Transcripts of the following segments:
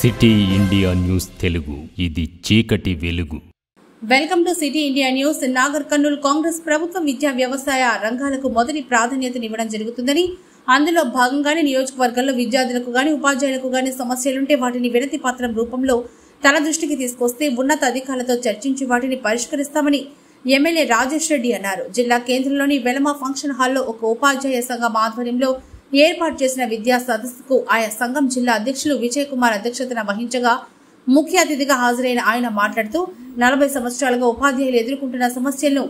City India news Telugu ఇది చీకటి వెలుగు. Welcome to city India news. Nagar Kurnool Congress ప్రభుత్వం విద్యా వ్యవసాయ రంగాలకు మొదటి ప్రాధాన్యతనివ్వడం జరుగుతుందని, అందులో భాగంగానే నియోజకవర్గంలో విద్యార్థులకు గాని ఉపాధ్యాయులకు గాని సమస్యలుంటే వాటిని వినతి పత్రం రూపంలో తన దృష్టికి తీసుకొస్తే ఉన్నత అధికారులతో చర్చించి వాటిని పరిష్కరిస్తామని ఎమ్మెల్యే రాజేష్ రెడ్డి అన్నారు. జిల్లా కేంద్రంలోని వెలమ ఫంక్షన్ హాల్లో ఒక ఉపాధ్యాయ సంఘం ఆధ్వర్యంలో ఏర్పాటు చేసిన విద్యా సదస్సుకు ఆయా సంఘం జిల్లా అధ్యక్షులు విజయ్ కుమార్ అధ్యక్షతన వహించగా ముఖ్య అతిథిగా హాజరైన ఆయన మాట్లాడుతూ 40 సంవత్సరాలుగా ఉపాధ్యాయులు ఎదుర్కొంటున్న సమస్యలను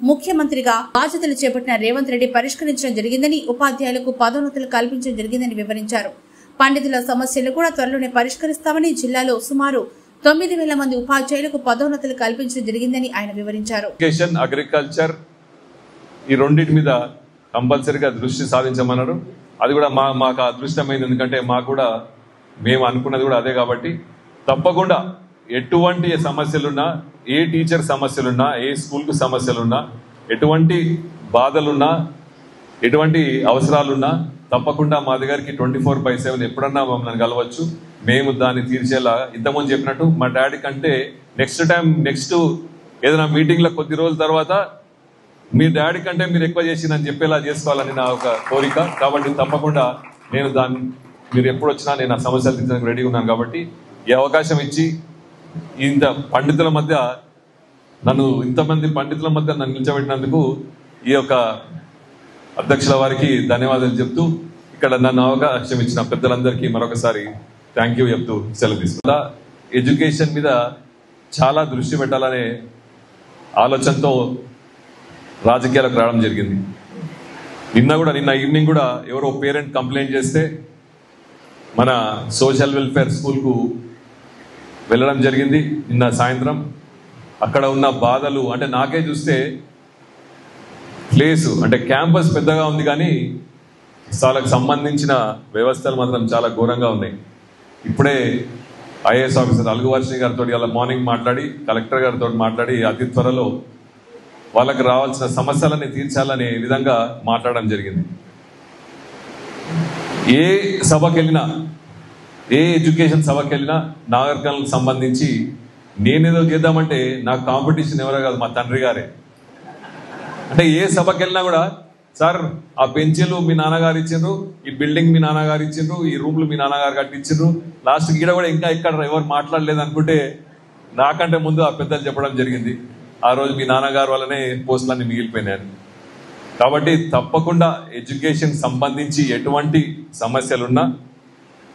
ముఖ్యమంత్రిగా బాధ్యతలు చేపట్టిన రేవంత్ రెడ్డి పరిష్కరించడం జరిగిందని, ఉపాధ్యాయులకు పదోన్నతులు కల్పించడం జరిగిందని వివరించారు. పండితుల సమస్యలు కూడా త్వరలోనే పరిష్కరిస్తామని, జిల్లాలో సుమారు 9,000 మంది ఉపాధ్యాయులకు పదోన్నతులు కల్పించడం జరిగిందని ఆయన వివరించారు. అగ్రికల్చర్ ఈ రెండింటి మీద కంపల్సరీగా దృష్టి సాధించమన్నారు. అది కూడా మాకు అదృష్టమైంది, ఎందుకంటే మాకు కూడా మేము అనుకున్నది కూడా అదే. కాబట్టి తప్పకుండా ఎటువంటి సమస్యలున్నా, ఏ టీచర్ సమస్యలున్నా, ఏ స్కూల్కు సమస్యలున్నా, ఎటువంటి బాధలున్నా, ఎటువంటి అవసరాలున్నా తప్పకుండా మా దగ్గరికి 24/7 ఎప్పుడన్నా మమ్మల్ని కలవచ్చు. మేము దాన్ని తీర్చేలా ఇంతకుముందు చెప్పినట్టు మా డాడీ కంటే నెక్స్ట్ ఏదైనా మీటింగ్లో కొద్ది రోజుల తర్వాత మీ డాడీ కంటే మీరు ఎక్కువ చేసిందని చెప్పేలా చేసుకోవాలని నా ఒక కోరిక. కాబట్టి తప్పకుండా నేను మీరు ఎప్పుడు వచ్చినా నేను ఆ సమస్యలు తీర్చడానికి రెడీగా ఉన్నాను. కాబట్టి ఈ అవకాశం ఇచ్చి ఇంతమంది పండితుల మధ్య నన్ను నిలిచబెట్టినందుకు ఈ యొక్క అధ్యక్షుల వారికి ధన్యవాదాలు చెప్తూ, ఇక్కడ నన్ను అవకాశం ఇచ్చిన పెద్దలందరికీ మరొకసారి థ్యాంక్ యూ చెప్తూ సెలవు తీసుకుంటా. ఎడ్యుకేషన్ మీద చాలా దృష్టి పెట్టాలనే ఆలోచనతో రాజకీయాలకు రావడం జరిగింది. నిన్న ఈవినింగ్ కూడా ఎవరో పేరెంట్ కంప్లైంట్ చేస్తే మన సోషల్ వెల్ఫేర్ స్కూల్కు వెళ్ళడం జరిగింది. నిన్న సాయంత్రం అక్కడ ఉన్న బాధలు అంటే నాకే చూస్తే ప్లేసు అంటే క్యాంపస్ పెద్దగా ఉంది, కానీ వాళ్ళకి సంబంధించిన వ్యవస్థలు మాత్రం చాలా ఘోరంగా ఉన్నాయి. ఇప్పుడే ఐఏఎస్ ఆఫీసర్ అలుగువర్షిణి గారితో ఇలా మార్నింగ్ మాట్లాడి, కలెక్టర్ గారితో మాట్లాడి అతి త్వరలో వాళ్ళకి రావాల్సిన సమస్యలని తీర్చాలనే విధంగా మాట్లాడడం జరిగింది. ఏ సభకి వెళ్ళినా, ఏ ఎడ్యుకేషన్ సభకి వెళ్ళినా నాగర్ కర్నూల్కి సంబంధించి నేనేదో చేద్దామంటే నాకు కాంపిటీషన్ ఎవరో కాదు, మా తండ్రి గారే. అంటే ఏ సభకి వెళ్ళినా కూడా సార్ ఆ బెంచీలు మీ నాన్నగారు ఇచ్చిండ్రు, ఈ బిల్డింగ్ మీ నాన్నగారు ఇచ్చిండ్రు, ఈ రూమ్లు మీ నాన్నగారు కట్టించిండ్రు, లాస్ట్ గీడ కూడా ఇంకా ఇక్కడ ఎవరు మాట్లాడలేదు అనుకుంటే నాకంటే ముందు ఆ పెద్దలు చెప్పడం జరిగింది, ఆ రోజు మీ నాన్నగారు వల్లనే పోస్టులన్నీ మిగిలిపోయినాయి. కాబట్టి తప్పకుండా ఎడ్యుకేషన్ సంబంధించి ఎటువంటి సమస్యలున్నా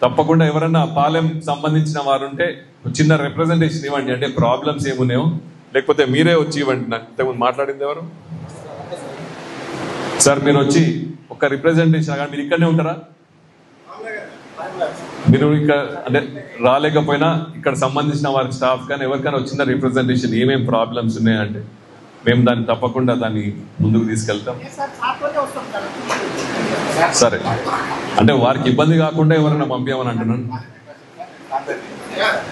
తప్పకుండా ఎవరన్నా పాలెం సంబంధించిన వారు ఉంటే చిన్న రిప్రజెంటేషన్ ఇవ్వండి. అంటే ప్రాబ్లమ్స్ ఏమున్నాయో లేకపోతే మీరే వచ్చి ఇవ్వండి. నాకు మాట్లాడింది ఎవరు సార్? మీరు వచ్చి ఒక రిప్రజెంటేషన్, మీరు ఇక్కడనే ఉంటారా? మీరు ఇక్కడ అంటే రాలేకపోయినా ఇక్కడ సంబంధించిన వారి స్టాఫ్ కానీ ఎవరికైనా వచ్చిన రిప్రజెంటేషన్ ఏమేమి ప్రాబ్లమ్స్ ఉన్నాయంటే మేము దాన్ని తప్పకుండా దాన్ని ముందుకు తీసుకెళ్తాం. సరే, అంటే వారికి ఇబ్బంది కాకుండా ఎవరైనా పంపించమని అంటున్నాను.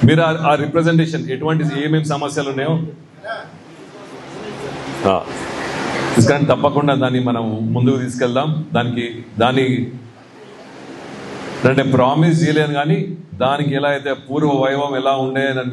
మీరు ఆ రిప్రజెంటేషన్ ఎటువంటి ఏమేమి సమస్యలు ఉన్నాయో తీసుకొని తప్పకుండా దాన్ని మనం ముందుకు తీసుకెళ్దాం. దాని అంటే ప్రామిస్ చేయలేను, కానీ దానికి ఎలా అయితే పూర్వ వైభవం ఎలా ఉండే అని